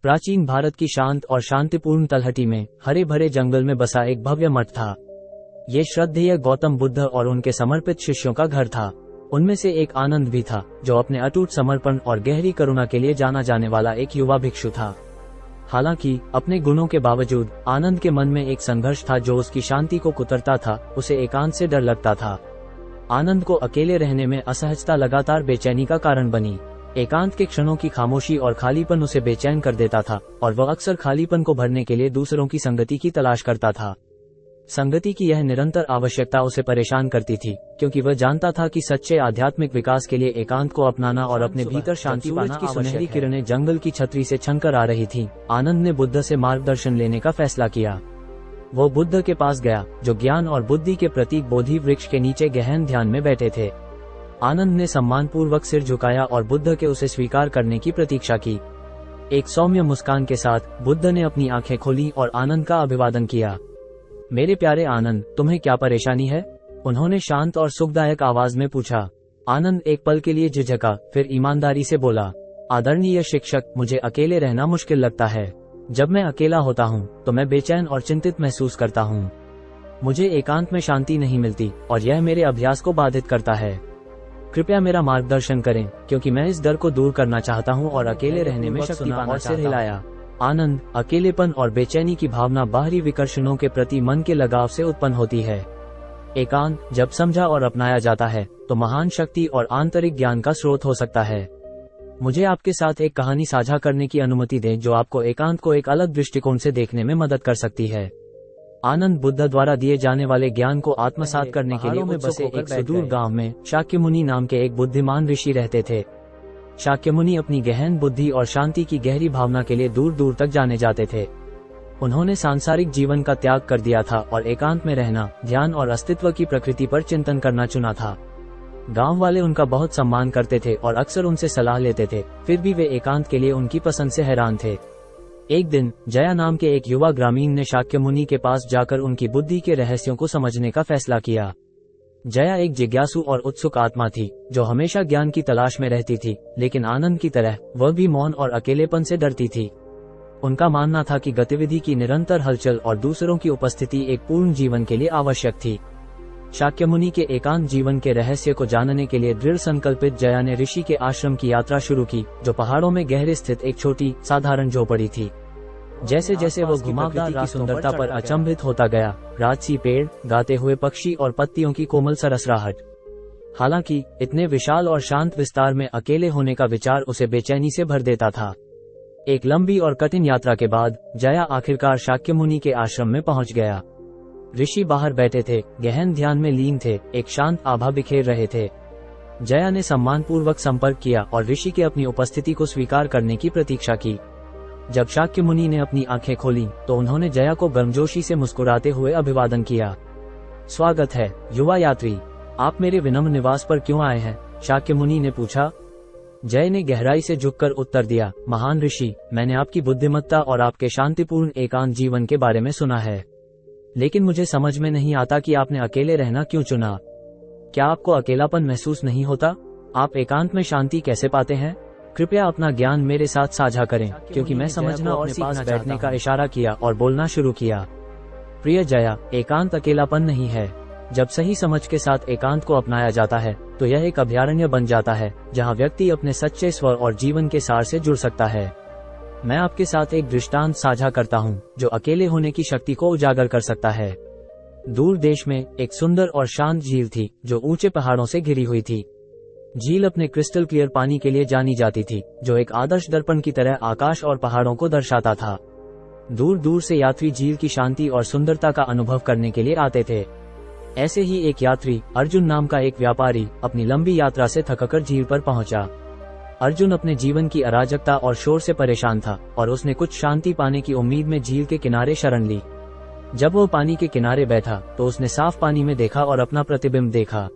प्राचीन भारत की शांत और शांतिपूर्ण तलहटी में हरे भरे जंगल में बसा एक भव्य मठ था। ये श्रद्धेय गौतम बुद्ध और उनके समर्पित शिष्यों का घर था। उनमें से एक आनंद भी था, जो अपने अटूट समर्पण और गहरी करुणा के लिए जाना जाने वाला एक युवा भिक्षु था। हालांकि अपने गुणों के बावजूद आनंद के मन में एक संघर्ष था जो उसकी शांति को कुतरता था। उसे एकांत से डर लगता था। आनंद को अकेले रहने में असहजता लगातार बेचैनी का कारण बनी। एकांत के क्षणों की खामोशी और खालीपन उसे बेचैन कर देता था और वह अक्सर खालीपन को भरने के लिए दूसरों की संगति की तलाश करता था। संगति की यह निरंतर आवश्यकता उसे परेशान करती थी, क्योंकि वह जानता था कि सच्चे आध्यात्मिक विकास के लिए एकांत को अपनाना और अपने भीतर शांति पाना की सुनहरी किरणें जंगल की छतरी से छनकर आ रही थीं। आनंद ने बुद्ध से मार्गदर्शन लेने का फैसला किया। वो बुद्ध के पास गया, जो ज्ञान और बुद्धि के प्रतीक बोधि वृक्ष के नीचे गहन ध्यान में बैठे थे। आनंद ने सम्मानपूर्वक सिर झुकाया और बुद्ध के उसे स्वीकार करने की प्रतीक्षा की। एक सौम्य मुस्कान के साथ बुद्ध ने अपनी आंखें खोली और आनंद का अभिवादन किया। मेरे प्यारे आनंद, तुम्हें क्या परेशानी है? उन्होंने शांत और सुखदायक आवाज में पूछा। आनंद एक पल के लिए झिझका, फिर ईमानदारी से बोला, आदरणीय शिक्षक, मुझे अकेले रहना मुश्किल लगता है। जब मैं अकेला होता हूँ तो मैं बेचैन और चिंतित महसूस करता हूँ। मुझे एकांत में शांति नहीं मिलती और यह मेरे अभ्यास को बाधित करता है। कृपया मेरा मार्गदर्शन करें, क्योंकि मैं इस डर को दूर करना चाहता हूँ और अकेले रहने में शक्ति पाना चाहता हूँ। हिलाया। आनंद, अकेलेपन और बेचैनी की भावना बाहरी विकर्षणों के प्रति मन के लगाव से उत्पन्न होती है। एकांत जब समझा और अपनाया जाता है तो महान शक्ति और आंतरिक ज्ञान का स्रोत हो सकता है। मुझे आपके साथ एक कहानी साझा करने की अनुमति दें जो आपको एकांत को एक अलग दृष्टिकोण से देखने में मदद कर सकती है। आनंद बुद्ध द्वारा दिए जाने वाले ज्ञान को आत्मसात करने के लिए बसे एक सुदूर गांव में शाक्यमुनि नाम के एक बुद्धिमान ऋषि रहते थे। शाक्यमुनि अपनी गहन बुद्धि और शांति की गहरी भावना के लिए दूर दूर तक जाने जाते थे। उन्होंने सांसारिक जीवन का त्याग कर दिया था और एकांत में रहना, ध्यान और अस्तित्व की प्रकृति पर चिंतन करना चुना था। गांव वाले उनका बहुत सम्मान करते थे और अक्सर उनसे सलाह लेते थे, फिर भी वे एकांत के लिए उनकी पसंद से हैरान थे। एक दिन जया नाम के एक युवा ग्रामीण ने शाक्यमुनि के पास जाकर उनकी बुद्धि के रहस्यों को समझने का फैसला किया। जया एक जिज्ञासु और उत्सुक आत्मा थी, जो हमेशा ज्ञान की तलाश में रहती थी, लेकिन आनंद की तरह वह भी मौन और अकेलेपन से डरती थी। उनका मानना था कि गतिविधि की निरंतर हलचल और दूसरों की उपस्थिति एक पूर्ण जीवन के लिए आवश्यक थी। शाक्यमुनि के एकांत जीवन के रहस्य को जानने के लिए दृढ़ संकल्पित जया ने ऋषि के आश्रम की यात्रा शुरू की, जो पहाड़ों में गहरे स्थित एक छोटी साधारण झोपड़ी थी। जैसे जैसे वो घुमावदार की सुंदरता पर अचंभित होता गया, राजसी पेड़, गाते हुए पक्षी और पत्तियों की कोमल सरसराहट। हालांकि इतने विशाल और शांत विस्तार में अकेले होने का विचार उसे बेचैनी से भर देता था। एक लंबी और कठिन यात्रा के बाद जया आखिरकार शाक्यमुनि के आश्रम में पहुंच गया। ऋषि बाहर बैठे थे, गहन ध्यान में लीन थे, एक शांत आभा बिखेर रहे थे। जया ने सम्मानपूर्वक संपर्क किया और ऋषि के अपनी उपस्थिति को स्वीकार करने की प्रतीक्षा की। जब शाक्यमुनि ने अपनी आंखें खोली तो उन्होंने जया को गर्मजोशी से मुस्कुराते हुए अभिवादन किया। स्वागत है युवा यात्री, आप मेरे विनम्र निवास पर क्यों आए हैं? शाक्यमुनि ने पूछा। जय ने गहराई से झुककर उत्तर दिया, महान ऋषि, मैंने आपकी बुद्धिमत्ता और आपके शांतिपूर्ण एकांत जीवन के बारे में सुना है, लेकिन मुझे समझ में नहीं आता कि आपने अकेले रहना क्यों चुना। क्या आपको अकेलापन महसूस नहीं होता? आप एकांत में शांति कैसे पाते हैं? कृपया अपना ज्ञान मेरे साथ साझा करें, क्योंकि मैं समझना और सीखना बैठने का इशारा किया और बोलना शुरू किया। प्रिय जया, एकांत अकेलापन नहीं है। जब सही समझ के साथ एकांत को अपनाया जाता है तो यह एक अभयारण्य बन जाता है, जहां व्यक्ति अपने सच्चे स्वर और जीवन के सार से जुड़ सकता है। मैं आपके साथ एक दृष्टांत साझा करता हूं, जो अकेले होने की शक्ति को उजागर कर सकता है। दूर देश में एक सुंदर और शांत झील थी, जो ऊंचे पहाड़ों से घिरी हुई थी। झील अपने क्रिस्टल क्लियर पानी के लिए जानी जाती थी, जो एक आदर्श दर्पण की तरह आकाश और पहाड़ों को दर्शाता था। दूर दूर से यात्री झील की शांति और सुंदरता का अनुभव करने के लिए आते थे। ऐसे ही एक यात्री, अर्जुन नाम का एक व्यापारी, अपनी लंबी यात्रा से थककर झील पर पहुंचा। अर्जुन अपने जीवन की अराजकता और शोर से परेशान था और उसने कुछ शांति पाने की उम्मीद में झील के किनारे शरण ली। जब वो पानी के किनारे बैठा तो उसने साफ पानी में देखा और अपना प्रतिबिंब देखा।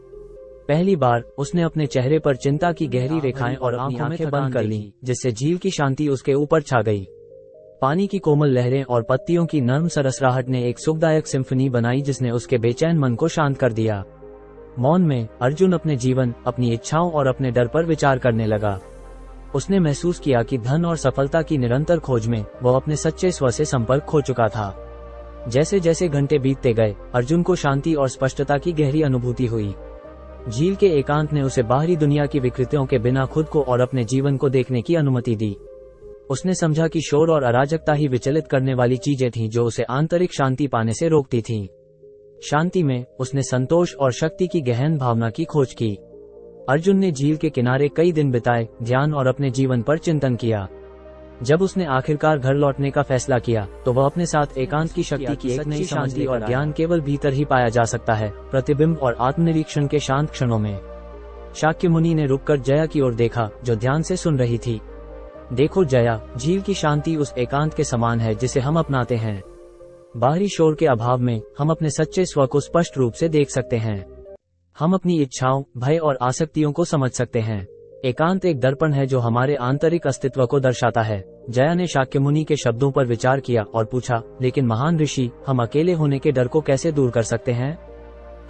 पहली बार उसने अपने चेहरे पर चिंता की गहरी रेखाएं और आंखें बंद कर लीं, जिससे झील की शांति उसके ऊपर छा गई। पानी की कोमल लहरें और पत्तियों की नर्म सरसराहट ने एक सुखदायक सिम्फनी बनाई, जिसने उसके बेचैन मन को शांत कर दिया। मौन में अर्जुन अपने जीवन, अपनी इच्छाओं और अपने डर पर विचार करने लगा। उसने महसूस किया कि धन और सफलता की निरंतर खोज में वह अपने सच्चे स्व से संपर्क खो चुका था। जैसे जैसे घंटे बीतते गए, अर्जुन को शांति और स्पष्टता की गहरी अनुभूति हुई। झील के एकांत ने उसे बाहरी दुनिया की विकृतियों के बिना खुद को और अपने जीवन को देखने की अनुमति दी। उसने समझा कि शोर और अराजकता ही विचलित करने वाली चीजें थीं जो उसे आंतरिक शांति पाने से रोकती थीं। शांति में उसने संतोष और शक्ति की गहन भावना की खोज की। अर्जुन ने झील के किनारे कई दिन बिताए, ध्यान और अपने जीवन पर चिंतन किया। जब उसने आखिरकार घर लौटने का फैसला किया तो वह अपने साथ एकांत की शक्ति की एक नई शांति और ज्ञान केवल भीतर ही पाया जा सकता है, प्रतिबिंब और आत्मनिरीक्षण के शांत क्षणों में। शाक्य मुनि ने रुककर जया की ओर देखा, जो ध्यान से सुन रही थी। देखो जया, झील की शांति उस एकांत के समान है जिसे हम अपनाते हैं। बाहरी शोर के अभाव में हम अपने सच्चे स्व को स्पष्ट रूप से देख सकते हैं। हम अपनी इच्छाओं, भय और आसक्तियों को समझ सकते हैं। एकांत एक दर्पण है जो हमारे आंतरिक अस्तित्व को दर्शाता है। जया ने शाक्य मुनि के शब्दों पर विचार किया और पूछा, लेकिन महान ऋषि, हम अकेले होने के डर को कैसे दूर कर सकते हैं?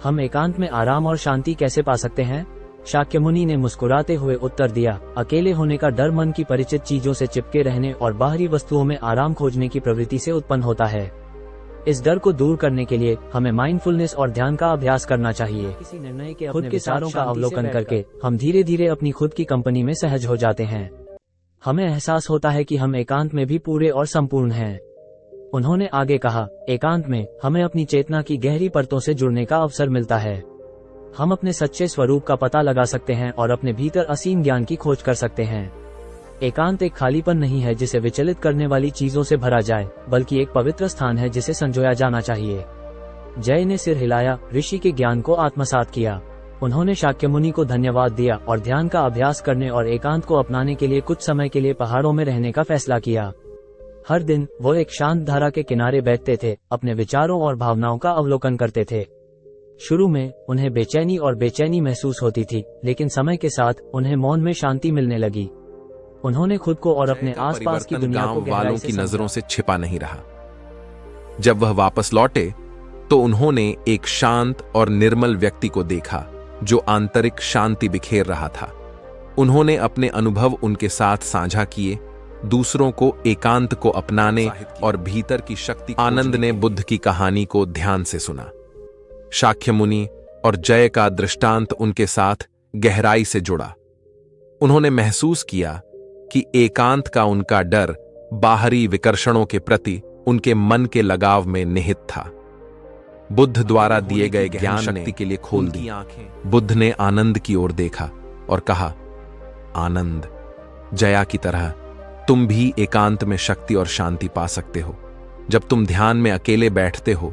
हम एकांत में आराम और शांति कैसे पा सकते हैं? शाक्य मुनि ने मुस्कुराते हुए उत्तर दिया, अकेले होने का डर मन की परिचित चीजों से चिपके रहने और बाहरी वस्तुओं में आराम खोजने की प्रवृत्ति से उत्पन्न होता है। इस डर को दूर करने के लिए हमें माइंडफुलनेस और ध्यान का अभ्यास करना चाहिए। किसी निर्णय के खुद के विचारों का अवलोकन करके हम धीरे धीरे अपनी खुद की कंपनी में सहज हो जाते हैं। हमें एहसास होता है कि हम एकांत में भी पूरे और संपूर्ण हैं। उन्होंने आगे कहा, एकांत में हमें अपनी चेतना की गहरी परतों से जुड़ने का अवसर मिलता है। हम अपने सच्चे स्वरूप का पता लगा सकते हैं और अपने भीतर असीम ज्ञान की खोज कर सकते हैं। एकांत एक खालीपन नहीं है जिसे विचलित करने वाली चीजों से भरा जाए, बल्कि एक पवित्र स्थान है जिसे संजोया जाना चाहिए। जय ने सिर हिलाया, ऋषि के ज्ञान को आत्मसात किया। उन्होंने शाक्य मुनि को धन्यवाद दिया और ध्यान का अभ्यास करने और एकांत को अपनाने के लिए कुछ समय के लिए पहाड़ों में रहने का फैसला किया। हर दिन वो एक शांत धारा के किनारे बैठते थे, अपने विचारों और भावनाओं का अवलोकन करते थे। शुरू में उन्हें बेचैनी महसूस होती थी, लेकिन समय के साथ उन्हें मौन में शांति मिलने लगी। उन्होंने खुद को और अपने आसपास की दुनिया को वालों की नजरों से छिपा नहीं रहा। जब वह वापस लौटे तो उन्होंने एक शांत और निर्मल व्यक्ति को देखा जो आंतरिक शांति बिखेर रहा था। उन्होंने अपने अनुभव उनके साथ साझा किए, दूसरों को एकांत को अपनाने और भीतर की शक्ति। आनंद ने बुद्ध की कहानी को ध्यान से सुना। शाक्य मुनि और जय का दृष्टांत उनके साथ गहराई से जुड़ा। उन्होंने महसूस किया कि एकांत का उनका डर बाहरी विकर्षणों के प्रति उनके मन के लगाव में निहित था। बुद्ध द्वारा दिए गए ज्ञान शक्ति के लिए खोल दी आंखें। बुद्ध ने आनंद की ओर देखा और कहा, आनंद, जया की तरह तुम भी एकांत में शक्ति और शांति पा सकते हो। जब तुम ध्यान में अकेले बैठते हो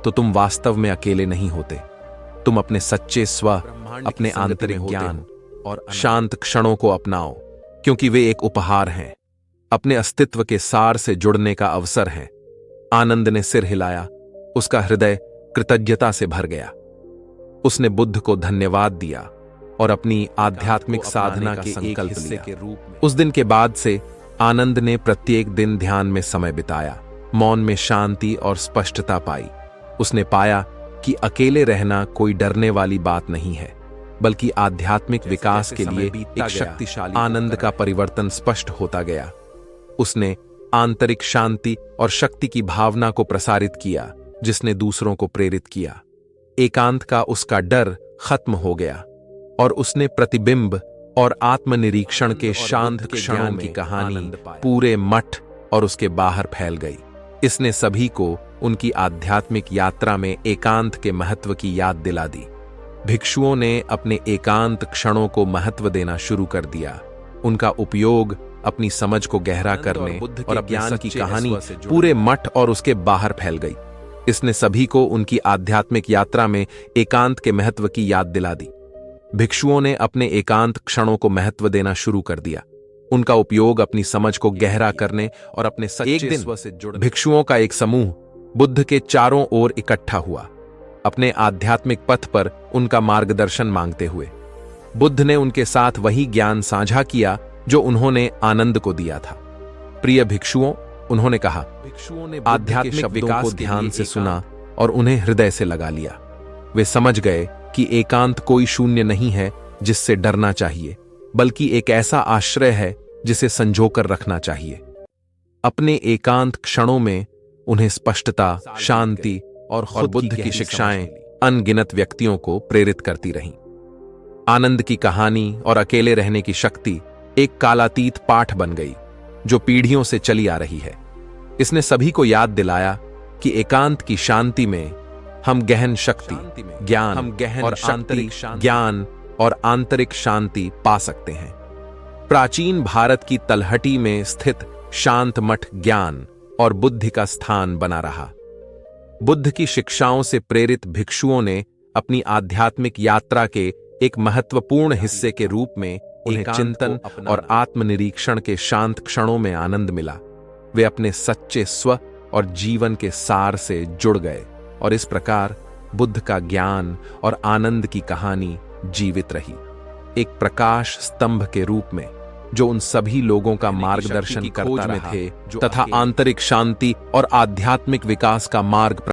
तो तुम वास्तव में अकेले नहीं होते। तुम अपने सच्चे स्व, अपने आंतरिक ज्ञान और शांत क्षणों को अपनाओ, क्योंकि वे एक उपहार हैं, अपने अस्तित्व के सार से जुड़ने का अवसर है। आनंद ने सिर हिलाया, उसका हृदय कृतज्ञता से भर गया। उसने बुद्ध को धन्यवाद दिया और अपनी आध्यात्मिक साधना के संकल्प लिया। उस दिन के बाद से आनंद ने प्रत्येक दिन ध्यान में समय बिताया, मौन में शांति और स्पष्टता पाई। उसने पाया कि अकेले रहना कोई डरने वाली बात नहीं है, बल्कि आध्यात्मिक विकास के लिए एक शक्तिशाली। आनंद का परिवर्तन स्पष्ट होता गया। उसने आंतरिक शांति और शक्ति की भावना को प्रसारित किया, जिसने दूसरों को प्रेरित किया। एकांत का उसका डर खत्म हो गया और उसने प्रतिबिंब और आत्मनिरीक्षण के शांत क्षणों की कहानी पूरे मठ और उसके बाहर फैल गई। इसने सभी को उनकी आध्यात्मिक यात्रा में एकांत के महत्व की याद दिला दी। भिक्षुओं ने अपने एकांत क्षणों को महत्व देना शुरू कर दिया। उनका उपयोग अपनी समझ को गहरा करने और ज्ञान की कहानी पूरे मठ और उसके बाहर फैल गई। इसने सभी को उनकी आध्यात्मिक यात्रा में एकांत के महत्व की याद दिला दी। भिक्षुओं ने अपने एकांत क्षणों को महत्व देना शुरू कर दिया। उनका उपयोग अपनी समझ को गहरा करने और अपने सच्चे स्व से जुड़ने। भिक्षुओं का एक समूह बुद्ध के चारों ओर इकट्ठा हुआ, अपने आध्यात्मिक पथ पर उनका मार्गदर्शन मांगते हुए। बुद्ध ने उनके साथ वही ज्ञान साझा किया जो उन्होंने आनंद को दिया था। प्रिय भिक्षुओं, उन्होंने कहा, भिक्षुओं ने आध्यात्मिक विकास को ध्यान से सुना और उन्हें हृदय से लगा लिया। वे समझ गए कि एकांत कोई शून्य नहीं है जिससे डरना चाहिए, बल्कि एक ऐसा आश्रय है जिसे संजोकर रखना चाहिए। अपने एकांत क्षणों में उन्हें स्पष्टता, शांति और बुद्ध की शिक्षाएं अनगिनत व्यक्तियों को प्रेरित करती रहीं। आनंद की कहानी और अकेले रहने की शक्ति एक कालातीत पाठ बन गई जो पीढ़ियों से चली आ रही है। इसने सभी को याद दिलाया कि एकांत की शांति में हम गहन शक्ति, ज्ञान और आंतरिक शांति पा सकते हैं। प्राचीन भारत की तलहटी में स्थित शांत मठ ज्ञान और बुद्धि का स्थान बना रहा। बुद्ध की शिक्षाओं से प्रेरित भिक्षुओं ने अपनी आध्यात्मिक यात्रा के एक महत्वपूर्ण हिस्से के रूप में उन्हें चिंतन और आत्मनिरीक्षण के शांत क्षणों में आनंद मिला। वे अपने सच्चे स्व और जीवन के सार से जुड़ गए और इस प्रकार बुद्ध का ज्ञान और आनंद की कहानी जीवित रही, एक प्रकाश स्तंभ के रूप में जो उन सभी लोगों का मार्गदर्शन करता रहा थे तथा आंतरिक शांति और आध्यात्मिक विकास का मार्ग